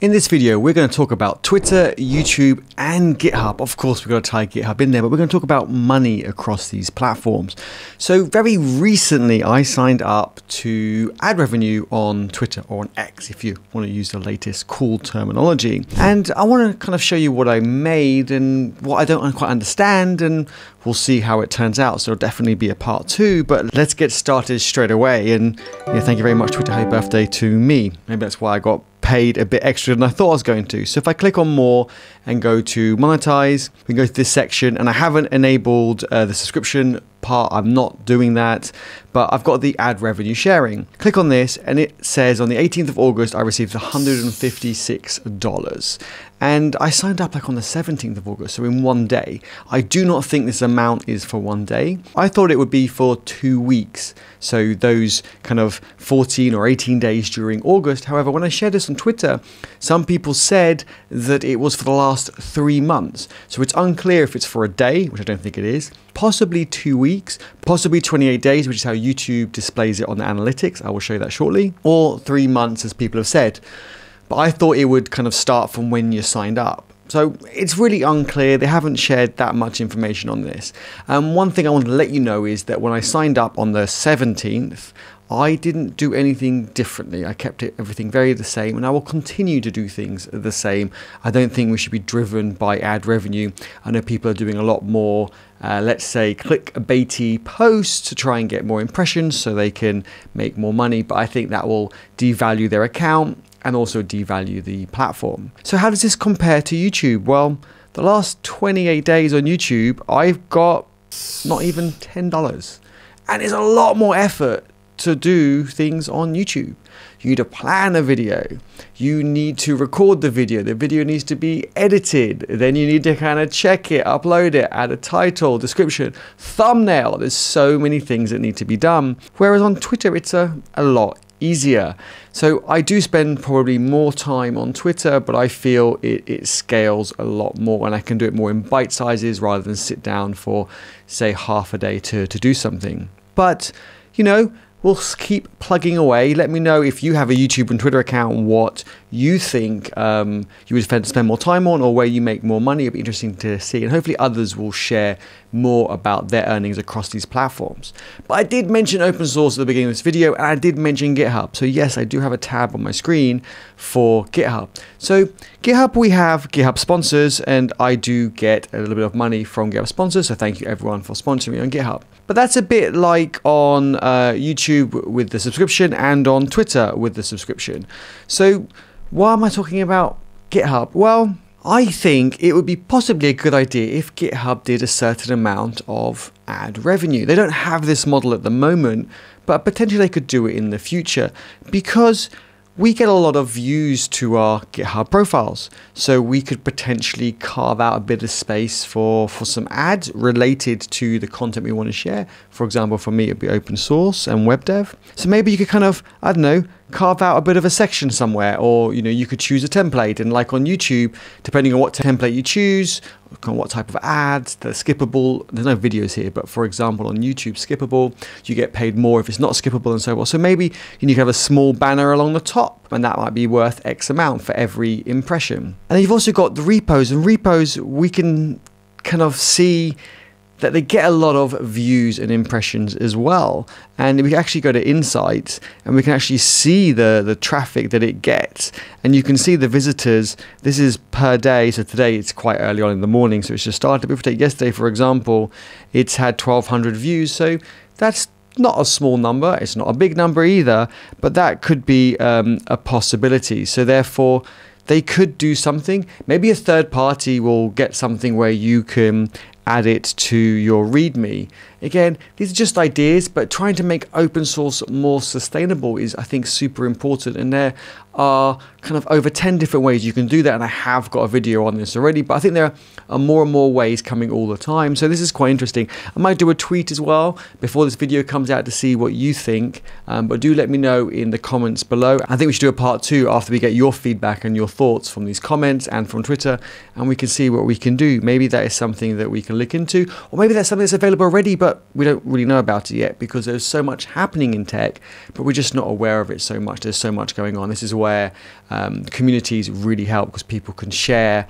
In this video, we're going to talk about Twitter, YouTube, and GitHub. Of course, we've got to tie GitHub in there, but we're going to talk about money across these platforms. So very recently, I signed up to ad revenue on Twitter, or on X, if you want to use the latest cool terminology. And I want to kind of show you what I made and what I don't quite understand, and we'll see how it turns out. So it'll definitely be a part 2, but let's get started straight away. And yeah, thank you very much, Twitter. Happy birthday to me. Maybe that's why I got paid a bit extra than I thought I was going to. So if I click on more and go to monetize, we can go to this section, and I haven't enabled the subscription part. I'm not doing that, but I've got the ad revenue sharing. Click on this and it says on the 18th of August, I received $156. And I signed up like on the 17th of August, so in one day. I do not think this amount is for one day. I thought it would be for 2 weeks. So those kind of 14 or 18 days during August. However, when I shared this on Twitter, some people said that it was for the last 3 months. So it's unclear if it's for a day, which I don't think it is, possibly 2 weeks, possibly 28 days, which is how YouTube displays it on the analytics. I will show you that shortly, or 3 months, as people have said. But I thought it would kind of start from when you signed up. So it's really unclear. They haven't shared that much information on this. One thing I want to let you know is that when I signed up on the 17th, I didn't do anything differently. I kept everything very the same, and I will continue to do things the same. I don't think we should be driven by ad revenue. I know people are doing a lot more, let's say, clickbaity posts to try and get more impressions so they can make more money, but I think that will devalue their account and also devalue the platform. So how does this compare to YouTube? Well, the last 28 days on YouTube, I've got not even $10. And it's a lot more effort to do things on YouTube. You need to plan a video. You need to record the video. The video needs to be edited. Then you need to kind of check it, upload it, add a title, description, thumbnail. There's so many things that need to be done. Whereas on Twitter, it's a lot easier. So I do spend probably more time on Twitter, but I feel it scales a lot more, and I can do it more in bite sizes rather than sit down for, say, half a day to do something. But, you know, we'll keep plugging away. Let me know if you have a YouTube and Twitter account, what you think you would spend more time on, or where you make more money. It'd be interesting to see, and hopefully others will share more about their earnings across these platforms. But I did mention open source at the beginning of this video, and I did mention GitHub. So yes, I do have a tab on my screen for GitHub. So GitHub, we have GitHub sponsors, and I do get a little bit of money from GitHub sponsors. So thank you everyone for sponsoring me on GitHub. But that's a bit like on YouTube with the subscription and on Twitter with the subscription. So why am I talking about GitHub? Well, I think it would be possibly a good idea if GitHub did a certain amount of ad revenue. They don't have this model at the moment, but potentially they could do it in the future, because we get a lot of views to our GitHub profiles. So we could potentially carve out a bit of space for some ads related to the content we want to share. For example, for me, it'd be open source and web dev. So maybe you could kind of, I don't know, carve out a bit of a section somewhere, or, you know, you could choose a template. And like on YouTube, depending on what template you choose, on what type of ads, they're skippable. There's no videos here, but for example, on YouTube, skippable, you get paid more if it's not skippable and so on. So maybe you need to have a small banner along the top, and that might be worth X amount for every impression. And then you've also got the repos, and repos, we can kind of see that they get a lot of views and impressions as well. And we can actually go to insights, and we can actually see the traffic that it gets. And you can see the visitors. This is per day. So today it's quite early on in the morning, so it's just started. But if we take yesterday, for example, it's had 1,200 views. So that's not a small number. It's not a big number either, but that could be a possibility. So therefore, they could do something. Maybe a third party will get something where you can add it to your README. Again, these are just ideas, but trying to make open source more sustainable is, I think, super important. And there are kind of over 10 different ways you can do that, and I have got a video on this already, but I think there are more and more ways coming all the time. So this is quite interesting. I might do a tweet as well before this video comes out to see what you think, but do let me know in the comments below. I think we should do a part 2 after we get your feedback and your thoughts from these comments and from Twitter, and we can see what we can do. Maybe that is something that we can look into, or maybe that's something that's available already, but but we don't really know about it yet because there's so much happening in tech, but we're just not aware of it so much. There's so much going on. This is where communities really help, because people can share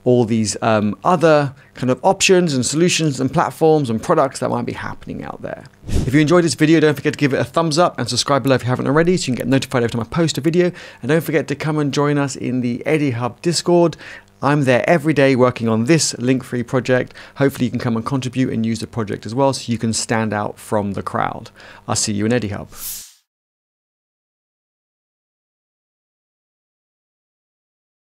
all these other kind of options and solutions and platforms and products that might be happening out there. If you enjoyed this video, don't forget to give it a thumbs up and subscribe below if you haven't already, so you can get notified every time I post a video. And don't forget to come and join us in the EddieHub Discord. I'm there every day working on this link-free project. Hopefully you can come and contribute and use the project as well, so you can stand out from the crowd. I'll see you in EddieHub.